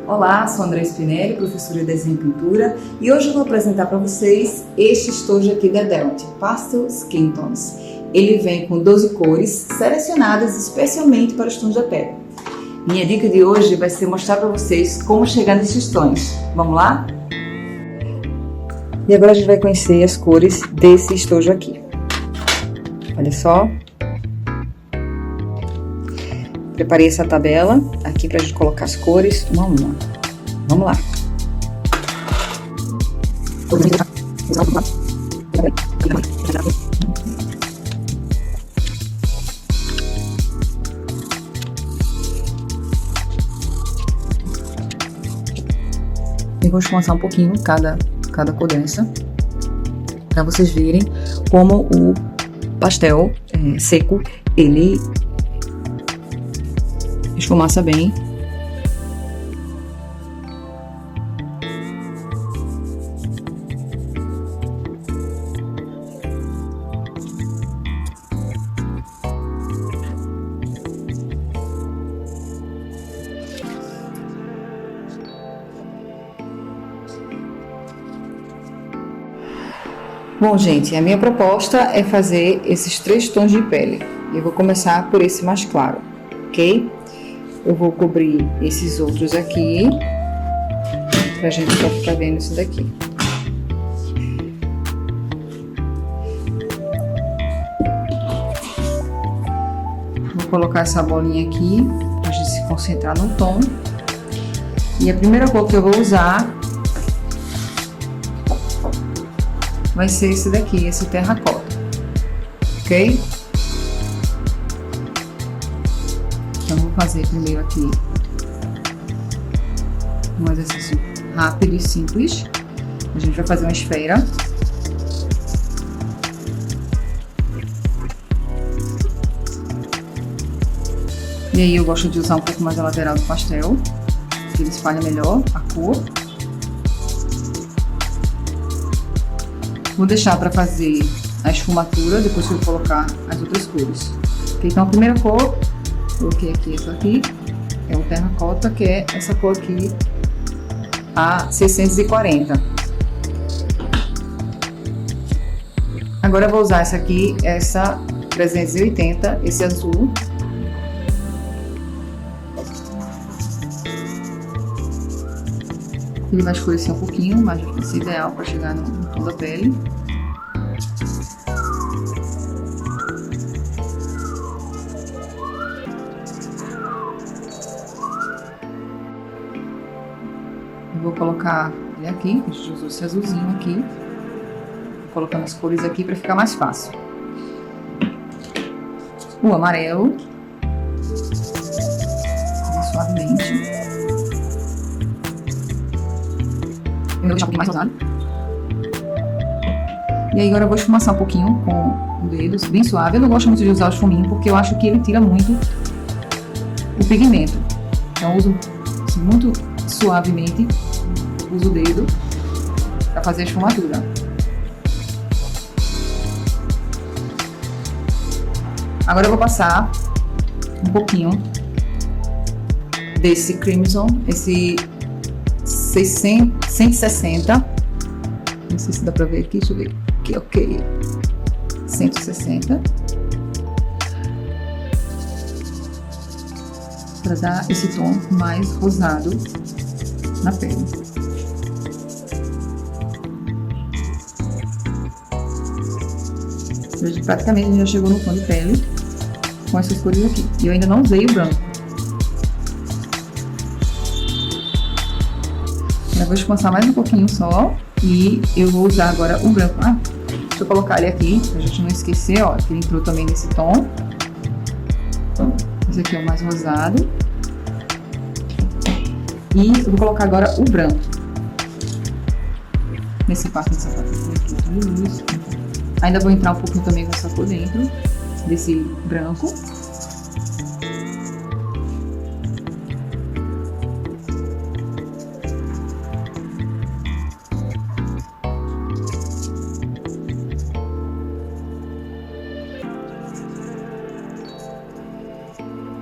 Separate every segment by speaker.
Speaker 1: Olá, sou André Spinelli, professora de desenho e pintura, e hoje eu vou apresentar para vocês este estojo aqui da Delt, Pastel Skin Tones. Ele vem com 12 cores selecionadas especialmente para os tons da pele. Minha dica de hoje vai ser mostrar para vocês como chegar nesses tons. Vamos lá? E agora a gente vai conhecer as cores desse estojo aqui. Olha só. Preparei essa tabela aqui pra gente colocar as cores uma a uma. Vamos lá. Eu vou esfumaçar um pouquinho cada cor dessa, para vocês verem como o pastel seco, ele esfumaça bem. Bom, gente, a minha proposta é fazer esses 3 tons de pele. Eu vou começar por esse mais claro, ok? Eu vou cobrir esses outros aqui, pra gente só ficar vendo isso daqui. Vou colocar essa bolinha aqui, pra gente se concentrar no tom. E a primeira cor que eu vou usar vai ser esse daqui, esse terracota, ok? Então, vou fazer primeiro aqui um exercício rápido e simples. A gente vai fazer uma esfera. E aí eu gosto de usar um pouco mais a lateral do pastel, que ele espalha melhor a cor. Vou deixar para fazer a esfumatura, depois que eu colocar as outras cores. Okay, então a primeira cor, coloquei aqui essa aqui, é o terracota, que é essa cor aqui, a 640. Agora eu vou usar essa aqui, essa 380, esse azul. Ele vai escurecer um pouquinho, mas vai ser ideal para chegar no tom da pele. Eu vou colocar ele aqui, a gente usou esse azulzinho aqui. Vou colocando as cores aqui para ficar mais fácil. O amarelo. Suavemente. Eu vou deixar um pouquinho mais rosado. E aí agora eu vou esfumaçar um pouquinho com o dedo, bem suave. Eu não gosto muito de usar o esfuminho, porque eu acho que ele tira muito o pigmento. Então eu uso assim, muito suavemente, uso o dedo para fazer a esfumatura. Agora eu vou passar um pouquinho desse Crimson, esse 160, não sei se dá pra ver aqui, deixa eu ver aqui, ok, 160, para dar esse tom mais rosado na pele. Hoje praticamente a gente já chegou no tom de pele com essas cores aqui, e eu ainda não usei o branco. Eu vou esfumaçar mais um pouquinho só e eu vou usar agora o branco. Deixa eu colocar ele aqui, pra gente não esquecer, ó, que ele entrou também nesse tom. Esse aqui é o mais rosado. E eu vou colocar agora o branco. Nesse parte dessa parte aqui. Isso. Ainda vou entrar um pouquinho também com essa cor dentro desse branco.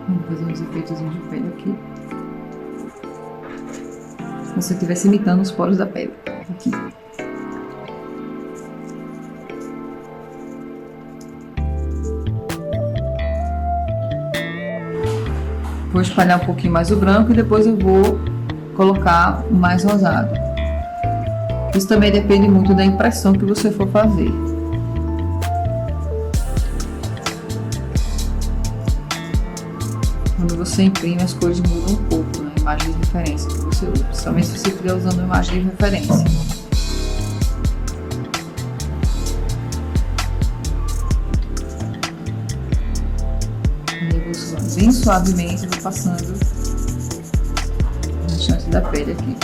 Speaker 1: Vamos fazer uns efeitos de pele aqui. como se você estivesse imitando os poros da pele. Aqui. Vou espalhar um pouquinho mais o branco e depois eu vou colocar o mais rosado. Isso também depende muito da impressão que você for fazer. Quando você imprime, as cores mudam um pouco na imagem de referência que você usa, principalmente se você estiver usando uma imagem de referência. Bem suavemente, vou passando na chance da pele aqui.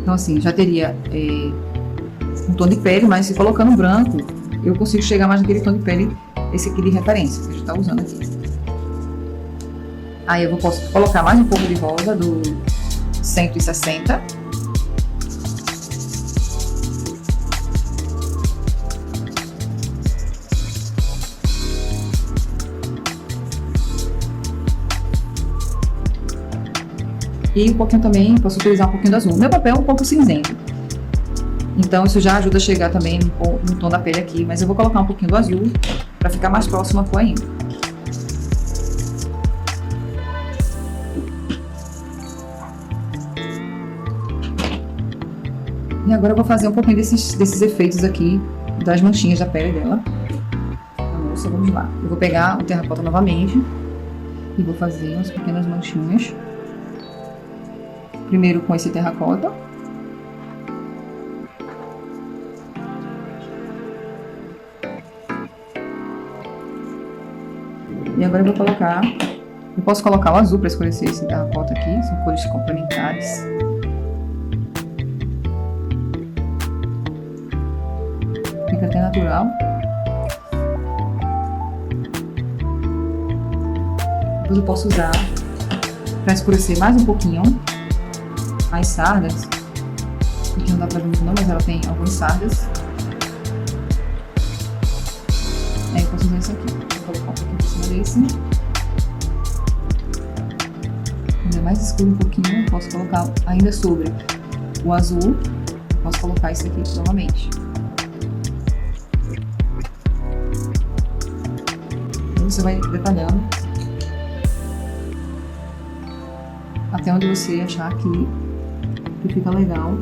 Speaker 1: Então assim, já teria um tom de pele, mas se colocando branco, eu consigo chegar mais naquele tom de pele, esse aqui de referência, que a gente está usando aqui. Aí eu posso colocar mais um pouco de rosa do 160. E um pouquinho também, posso utilizar um pouquinho do azul. Meu papel é um pouco cinzento, então isso já ajuda a chegar também no tom da pele aqui, mas eu vou colocar um pouquinho do azul para ficar mais próximo à cor ainda. E agora eu vou fazer um pouquinho desses efeitos aqui, das manchinhas da pele dela. Nossa, vamos lá. Eu vou pegar o terracota novamente e vou fazer umas pequenas manchinhas. Primeiro com esse terracota. E agora eu vou colocar... Eu posso colocar o azul para escurecer esse terracota aqui. São cores complementares. Fica até natural. Depois eu posso usar para escurecer mais um pouquinho as sardas, aqui não dá pra ver muito não, mas ela tem algumas sardas. Aí eu posso usar isso aqui, vou colocar um pouquinho por cima desse. Ainda mais escuro um pouquinho, posso colocar ainda sobre o azul, posso colocar isso aqui novamente. Então você vai detalhando até onde você achar que fica legal.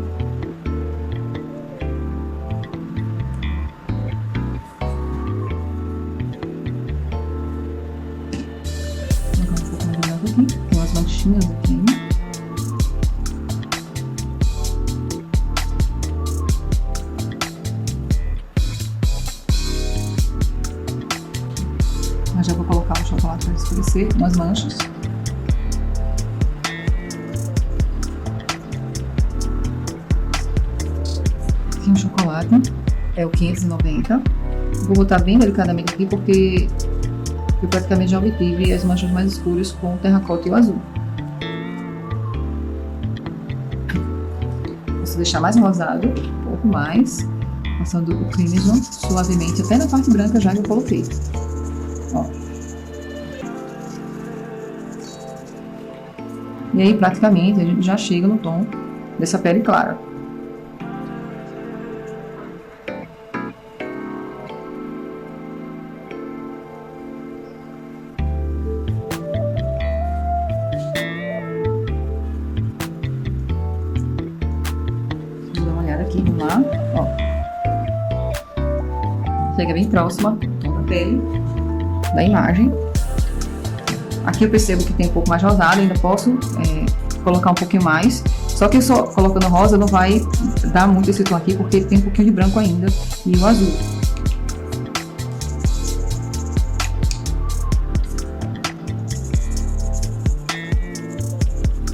Speaker 1: Vou colocar um pouco mais de branco aqui, tem umas manchinhas aqui. Mas já vou colocar o chocolate para escurecer, umas manchas. Um chocolate, é o 590. Vou botar bem delicadamente aqui porque eu praticamente já obtive as manchas mais escuras com o terracota e o azul. Posso deixar mais rosado, um pouco mais, passando o crimson suavemente até na parte branca já que eu coloquei. Ó. E aí praticamente a gente já chega no tom dessa pele clara. Aqui, vamos lá, ó. Chega bem próxima do tom da pele da imagem. Aqui eu percebo que tem um pouco mais rosado, ainda posso colocar um pouquinho mais. Só que só colocando rosa não vai dar muito esse tom aqui, porque tem um pouquinho de branco ainda e o azul.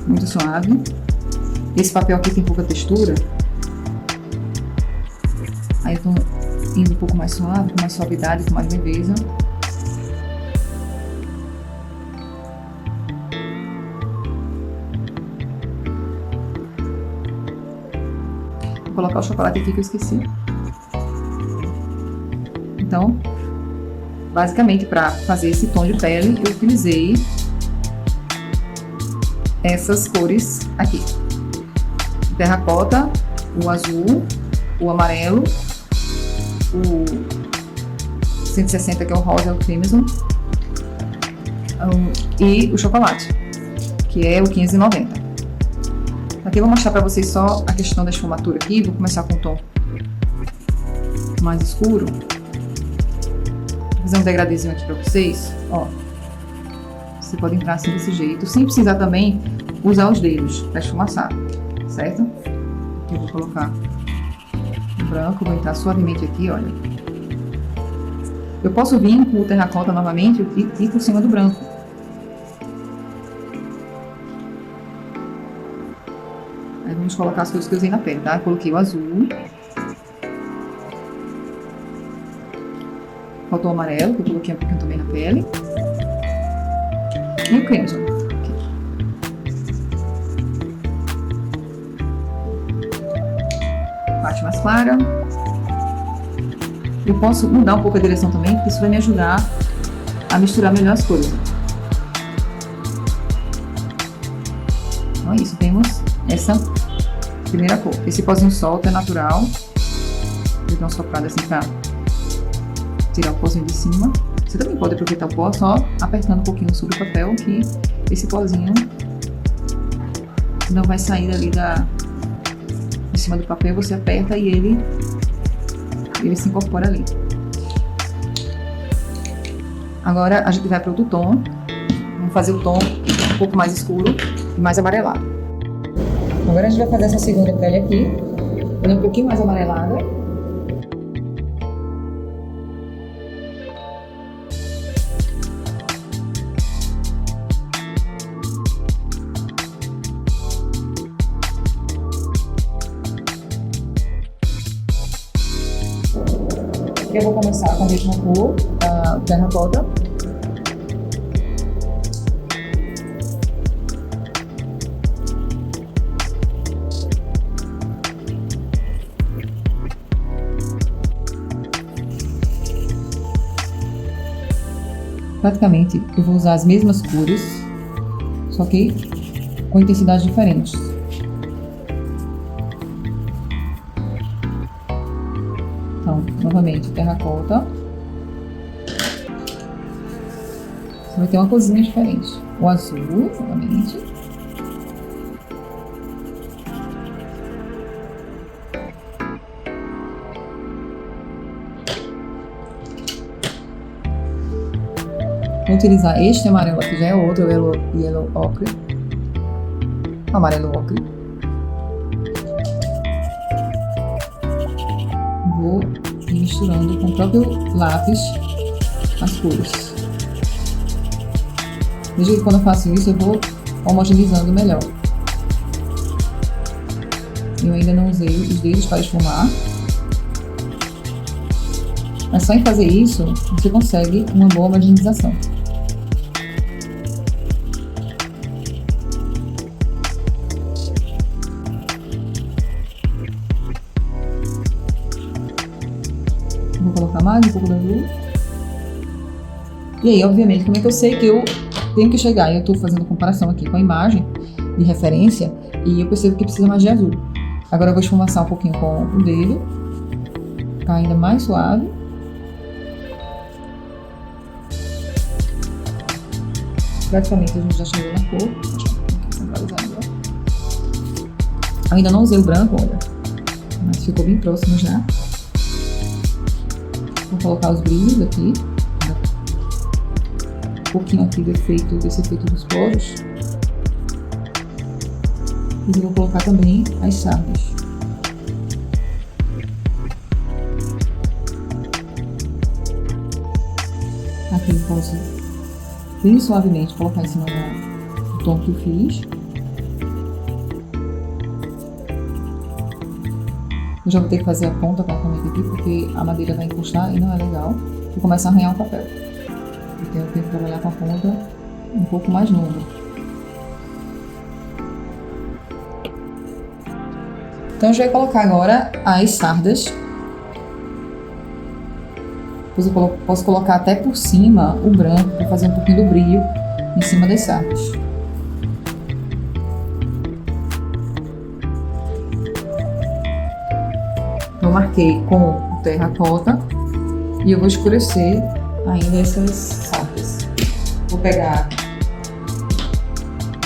Speaker 1: Muito suave. Esse papel aqui tem pouca textura. Aí eu tô indo um pouco mais suave, com mais suavidade, com mais leveza. Vou colocar o chocolate aqui que eu esqueci. Então, basicamente, para fazer esse tom de pele, eu utilizei essas cores aqui: o terracota, o azul, o amarelo, o 160, que é o rosa, o crimson, e o chocolate, que é o 1590. Aqui eu vou mostrar para vocês só a questão da esfumatura aqui. Vou começar com um tom mais escuro. Vou fazer um degradezinho aqui para vocês, ó. Você pode entrar assim desse jeito, sem precisar também usar os dedos para esfumaçar, certo? Eu vou colocar o branco, vou entrar suavemente aqui, olha. Eu posso vir com o terracota novamente e por cima do branco. Aí vamos colocar as coisas que eu usei na pele, tá? Eu coloquei o azul. Faltou o amarelo, que eu coloquei um pouquinho também na pele. E o crimson. Parte mais clara. Eu posso mudar um pouco a direção também, porque isso vai me ajudar a misturar melhor as cores. Então é isso, temos essa primeira cor. Esse pozinho solto é natural. Vou dar uma soprada assim pra tirar o pozinho de cima. Você também pode aproveitar o pó só apertando um pouquinho sobre o papel, que esse pozinho não vai sair ali de cima do papel. Você aperta e ele se incorpora ali. Agora a gente vai para outro tom. Vamos fazer o tom um pouco mais escuro e mais amarelado. Agora a gente vai fazer essa segunda pele aqui, ela é um pouquinho mais amarelada. Eu vou começar com a mesma cor, a terracota. Praticamente eu vou usar as mesmas cores, só que com intensidades diferentes. Então, novamente, terracota. Você vai ter uma cozinha diferente. O azul, novamente. Vou utilizar este amarelo aqui, já é outro, o yellow ochre. Amarelo ocre. Vou ir misturando com o próprio lápis as cores. Veja que quando eu faço isso, eu vou homogeneizando melhor. Eu ainda não usei os dedos para esfumar. Mas só em fazer isso, você consegue uma boa homogenização. Vou colocar mais um pouco da azul. E aí, obviamente, como é que eu sei que eu tenho que chegar? Eu estou fazendo comparação aqui com a imagem de referência e eu percebo que precisa mais de azul. Agora eu vou esfumaçar um pouquinho com o dedo, ficar ainda mais suave. Praticamente a gente já chegou na cor. Eu ainda não usei o branco, olha, mas ficou bem próximo já. Vou colocar os brilhos aqui, um pouquinho aqui desse efeito dos poros. E vou colocar também as sardas. Aqui eu posso bem suavemente colocar em cima do tom que eu fiz. Eu já vou ter que fazer a ponta praticamente aqui, porque a madeira vai encostar e não é legal. Vou começar a arranhar o papel. Então eu tenho que trabalhar com a ponta um pouco mais longa. Então eu já vou colocar agora as sardas. Depois eu posso colocar até por cima o branco para fazer um pouquinho do brilho em cima das sardas. Eu marquei com o terracota e eu vou escurecer ainda essas sardas. Vou pegar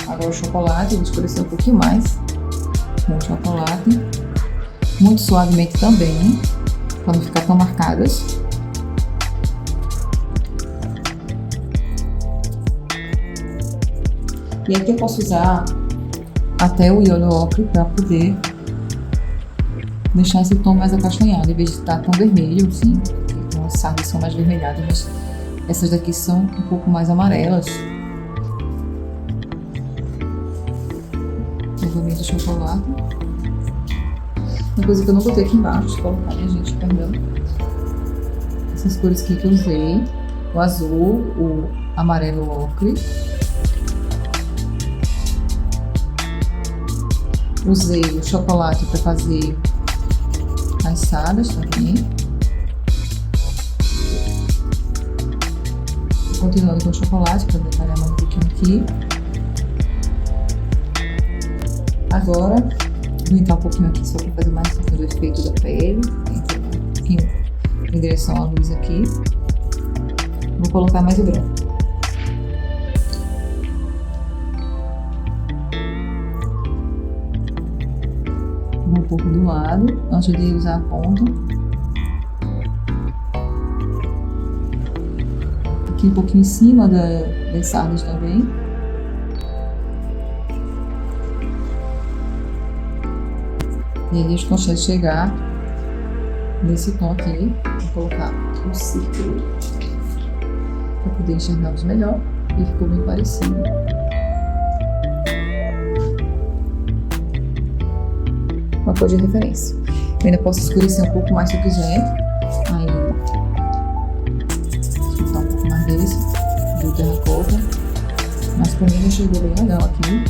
Speaker 1: agora o chocolate, vou escurecer um pouquinho mais com o chocolate, muito suavemente também, para não ficar tão marcadas. E aqui eu posso usar até o Yellow Ochre para poder deixar esse tom mais acastanhado, em vez de estar tão vermelho, assim. Então as sardas são mais vermelhadas, mas essas daqui são um pouco mais amarelas. Novamente o chocolate. Uma coisa que eu não botei aqui embaixo, deixa eu colocar, minha gente, perdão. Essas cores aqui que eu usei, o azul, o amarelo ocre. Usei o chocolate para fazer as sardas também. Continuando com o chocolate para detalhar mais um pouquinho aqui. Agora, vou entrar um pouquinho aqui só para fazer mais um pouquinho do efeito da pele. Um pouquinho em direção à luz aqui. Vou colocar mais o branco. Um pouco do lado, antes de usar a ponta. Aqui um pouquinho em cima das sardas também. E aí a gente consegue chegar nesse tom aqui. Vou colocar um círculo para poder enxergarmos melhor. E ficou bem parecido. Uma cor de referência. Eu ainda posso escurecer um pouco mais se eu quiser. Aí, soltar um pouco mais desse, do terracota. Mas pra mim já chegou bem legal aqui.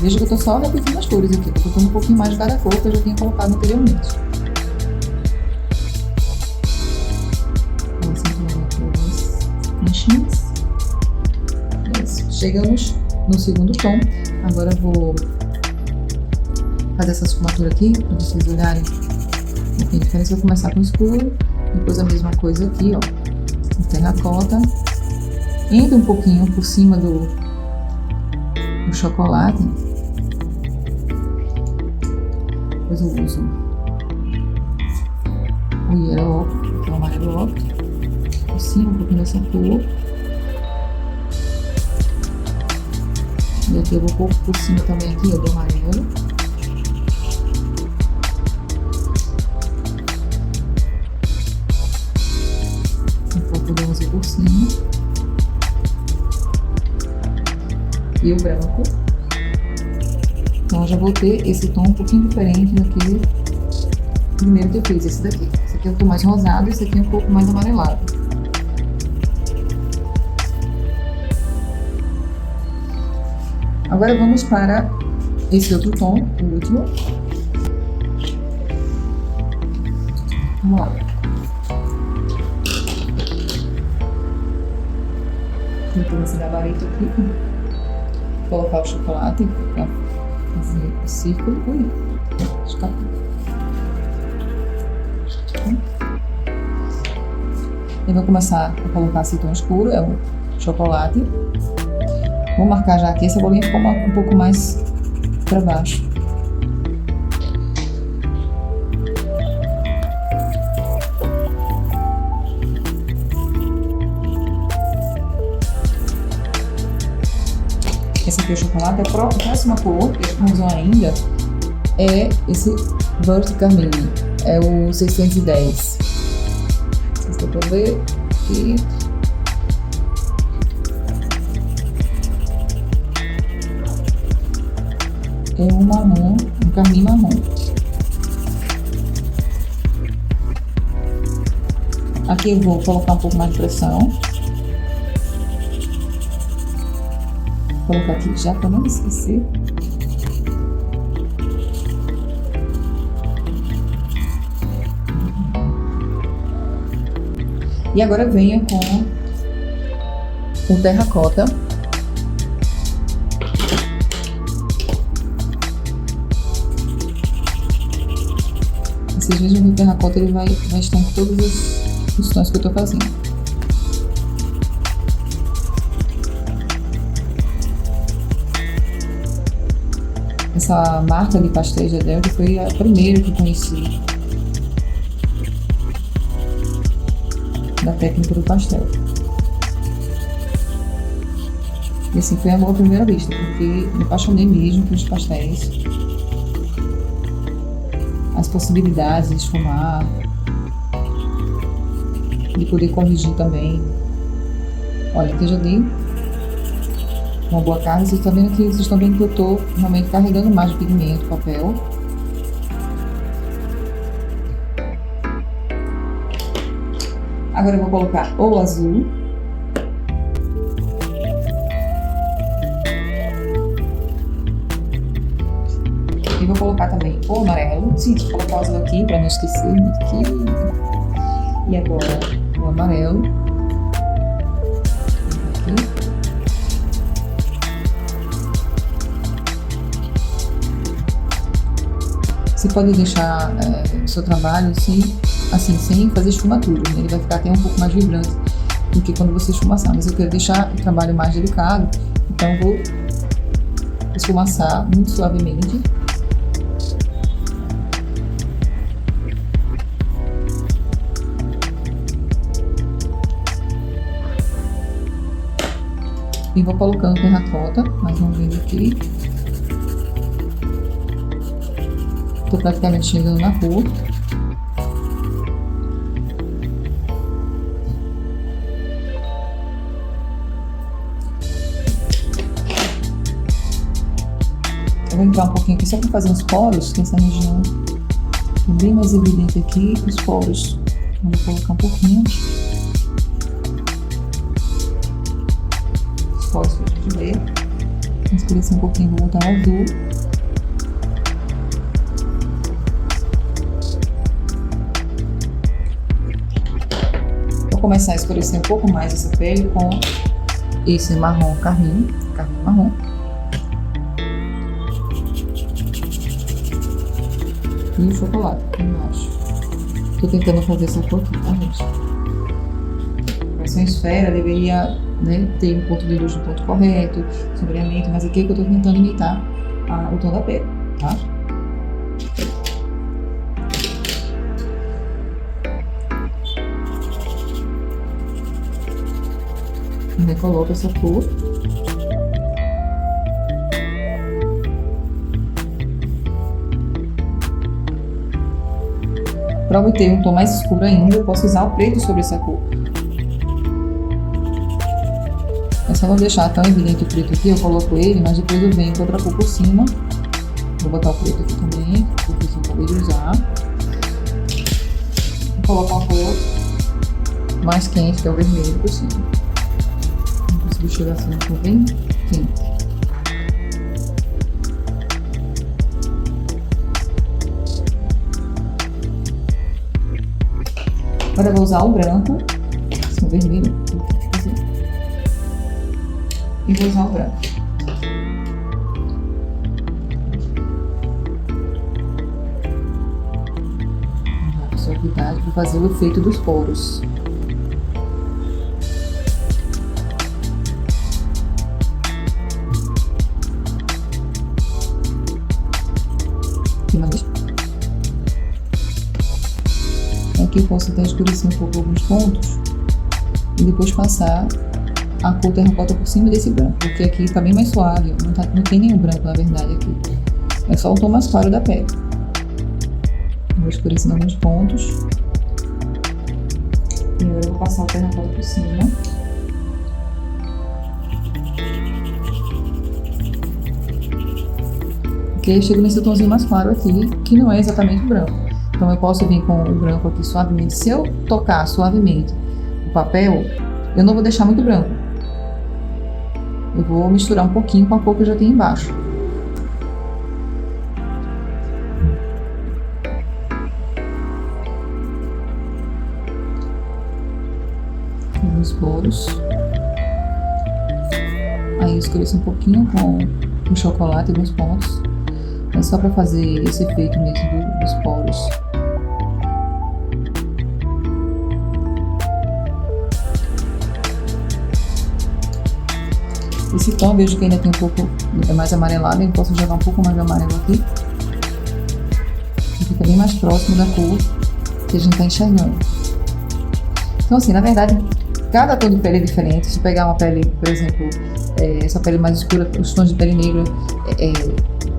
Speaker 1: Veja que eu tô só repetindo as cores aqui. Tô botando um pouquinho mais de cada cor que eu já tinha colocado anteriormente. Vou acentuar aqui as manchinhas. Isso. Chegamos no segundo tom. Agora eu vou fazer essa esfumatura aqui, para vocês olharem um pouquinho a diferença. Vou começar com o escuro, depois a mesma coisa aqui, ó, o terracota. Entra um pouquinho por cima do chocolate. Depois eu uso o Yellow Ochre, que é o amarelo ocre, por cima um pouquinho dessa cor. E aqui eu vou pôr por cima também aqui, ó, do amarelo. Por cima e o branco. Então eu já vou ter esse tom um pouquinho diferente daquele primeiro que eu fiz, esse daqui. Esse aqui é um tom mais rosado, esse aqui é um pouco mais amarelado. Agora vamos para esse outro tom, o último. Vamos lá. Então esse gabarito aqui, vou colocar o chocolate para fazer o círculo. Ui, escapou. Eu vou começar a colocar esse tom escuro, é o chocolate. Vou marcar já aqui, essa bolinha ficou um pouco mais para baixo. Esse aqui é o chocolate. A próxima cor que a gente não usou ainda é esse Burnt Carmine. É o 610. Vocês estão para ver aqui. É um marrom, um carmim marrom. Aqui eu vou colocar um pouco mais de pressão. Vou colocar aqui já para não esquecer. E agora venho com o terracota. Vocês vejam que o terracota ele vai estar em todos os tons que eu estou fazendo. Essa marca de pastéis de Delft foi a primeira que eu conheci da técnica do pastel. E assim foi amor à primeira vista, porque me apaixonei mesmo pelos pastéis. As possibilidades de esfumar, de poder corrigir também. Olha, aqui eu já dei uma boa carga. Vocês estão vendo que eu estou realmente carregando mais o pigmento, o papel. Agora eu vou colocar o azul. E vou colocar também o amarelo. Sim, vou colocar o azul aqui para não esquecer. Aqui. E agora o amarelo. Aqui. Você pode deixar o seu trabalho assim, sem fazer esfumatura. Ele vai ficar até um pouco mais vibrante do que quando você esfumaçar. Mas eu quero deixar o trabalho mais delicado, então eu vou esfumaçar muito suavemente. E vou colocando terracota, mais uma vez aqui. Estou praticamente chegando na cor. Eu vou entrar um pouquinho aqui só para fazer uns poros, que essa região é bem mais evidente aqui, os poros. Eu vou colocar um pouquinho. Os poros que a gente vê. Vou escurecer um pouquinho, vou botar o azul. Vou começar a escurecer um pouco mais essa pele com esse marrom carmim marrom. E o chocolate aqui embaixo. Tô tentando fazer essa cor aqui, tá, gente? Essa esfera deveria, né, ter um ponto de luz no ponto correto, sombreamento, mas aqui é que eu tô tentando imitar o tom da pele, tá? Eu coloco essa cor. Para obter um tom mais escuro ainda, eu posso usar o preto sobre essa cor. É só não deixar tão evidente o preto aqui, eu coloco ele, mas depois eu venho com outra cor por cima. Vou botar o preto aqui também, porque eu acabei de usar. Vou colocar uma cor mais quente, que é o vermelho por cima. Vou conseguir chegar assim, uma cor bem quente. Agora eu vou usar o branco, assim, o vermelho, e vou usar o branco. Vou usar cuidado para fazer o efeito dos poros. Aqui eu posso até escurecer um pouco alguns pontos e depois passar a cor terracota por cima desse branco, porque aqui está bem mais suave, não tem nenhum branco na verdade aqui, é só o tom mais claro da pele. Vou escurecendo alguns pontos e agora eu vou passar o terracota por cima. Porque eu chego nesse tomzinho mais claro aqui, que não é exatamente o branco. Então eu posso vir com o branco aqui suavemente. Se eu tocar suavemente o papel, eu não vou deixar muito branco. Eu vou misturar um pouquinho com a cor que eu já tenho embaixo. Alguns poros. Aí eu escureço um pouquinho com o chocolate em alguns pontos. É só para fazer esse efeito mesmo dos poros. Esse tom eu vejo que ainda tem um pouco mais amarelado, eu posso jogar um pouco mais de amarelo aqui. Fica bem mais próximo da cor que a gente está enxergando. Então assim, na verdade, cada tom de pele é diferente. Se pegar uma pele, por exemplo, essa pele mais escura, os tons de pele negra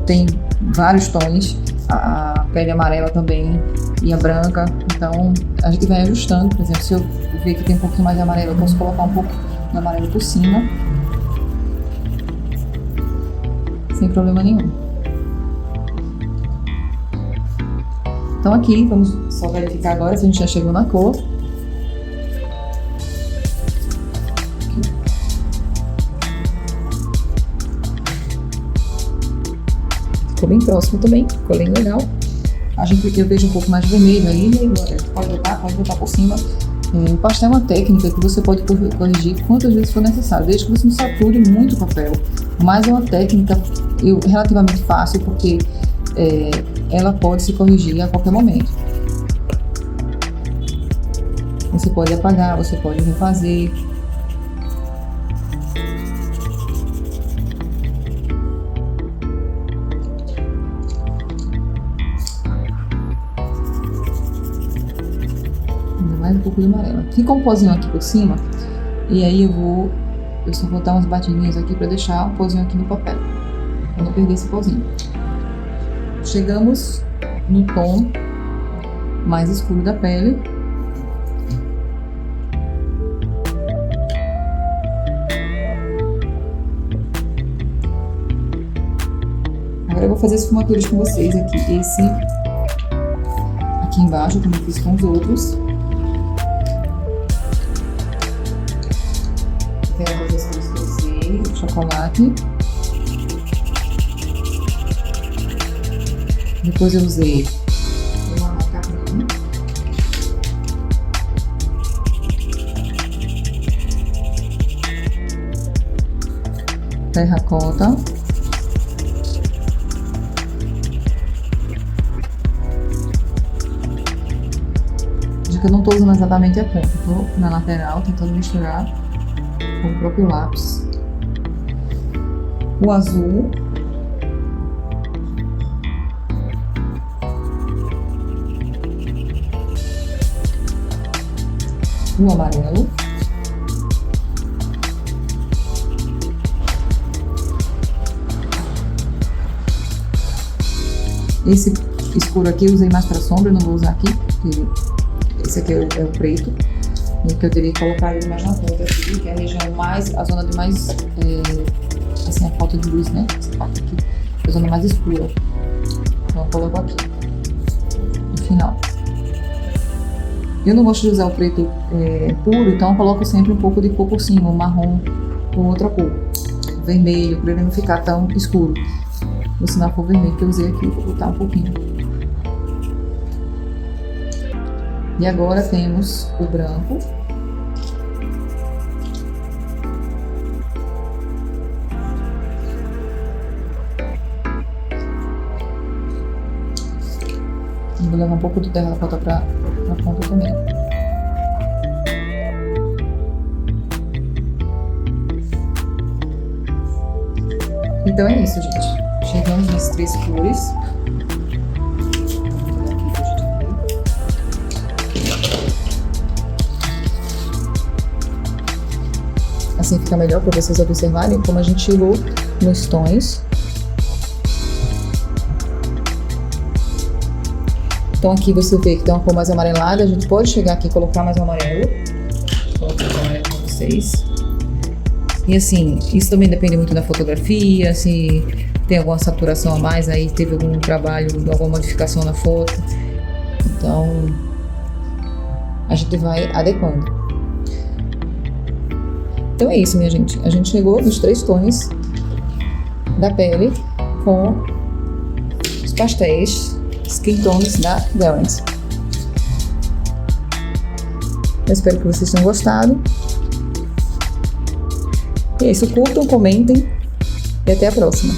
Speaker 1: tem vários tons, a pele amarela também e a branca. Então a gente vai ajustando. Por exemplo, se eu ver que tem um pouquinho mais de amarelo, eu posso colocar um pouco de amarelo por cima, sem problema nenhum. Então aqui, vamos só verificar agora se a gente já chegou na cor. Ficou bem próximo também, ficou bem legal. Eu vejo um pouco mais de vermelho aí, pode botar por cima. O pastel é uma técnica que você pode corrigir quantas vezes for necessário, desde que você não sature muito o papel. Mas é uma técnica relativamente fácil, porque ela pode se corrigir a qualquer momento. Você pode apagar, você pode refazer. Ainda mais um pouco de amarelo. Fica um pozinho aqui por cima, e aí eu só vou dar umas batidinhas aqui para deixar o pozinho aqui no papel, para não perder esse pozinho. Chegamos no tom mais escuro da pele. Agora eu vou fazer as esfumaturas com vocês aqui. Esse aqui embaixo, como eu fiz com os outros. Vou fazer as cores que eu usei, o chocolate. Depois eu usei uma macarrão. Terracota. Que eu não estou usando exatamente a ponta, estou na lateral tentando misturar com o próprio lápis. O azul. O amarelo. Esse escuro aqui eu usei mais para sombra, eu não vou usar aqui, porque esse aqui é o preto, que eu teria que colocar ele mais na ponta aqui, que é a região mais, a zona de mais, assim, a falta de luz, né? Essa parte aqui, é a zona mais escura. Então eu coloco aqui, no final. Eu não gosto de usar o preto puro, então eu coloco sempre um pouco de cor por cima, um marrom com outra cor, vermelho, para ele não ficar tão escuro. Vou ensinar a cor vermelho que eu usei aqui, vou botar um pouquinho. E agora temos o branco. Vou levar um pouco de terracota para a ponta também. Então é isso, gente. Chegamos nas 3 cores. Assim fica melhor para vocês observarem como a gente chegou nos tons. Então aqui você vê que tem uma cor mais amarelada, a gente pode chegar aqui e colocar mais amarelo. Vou colocar mais amarelo para vocês. E assim, isso também depende muito da fotografia, se tem alguma saturação a mais, aí teve algum trabalho, alguma modificação na foto. Então, a gente vai adequando. Então é isso, minha gente. A gente chegou nos 3 tons da pele com os pastéis Skin Tones da Delent. Eu espero que vocês tenham gostado. E é isso, curtam, comentem e até a próxima.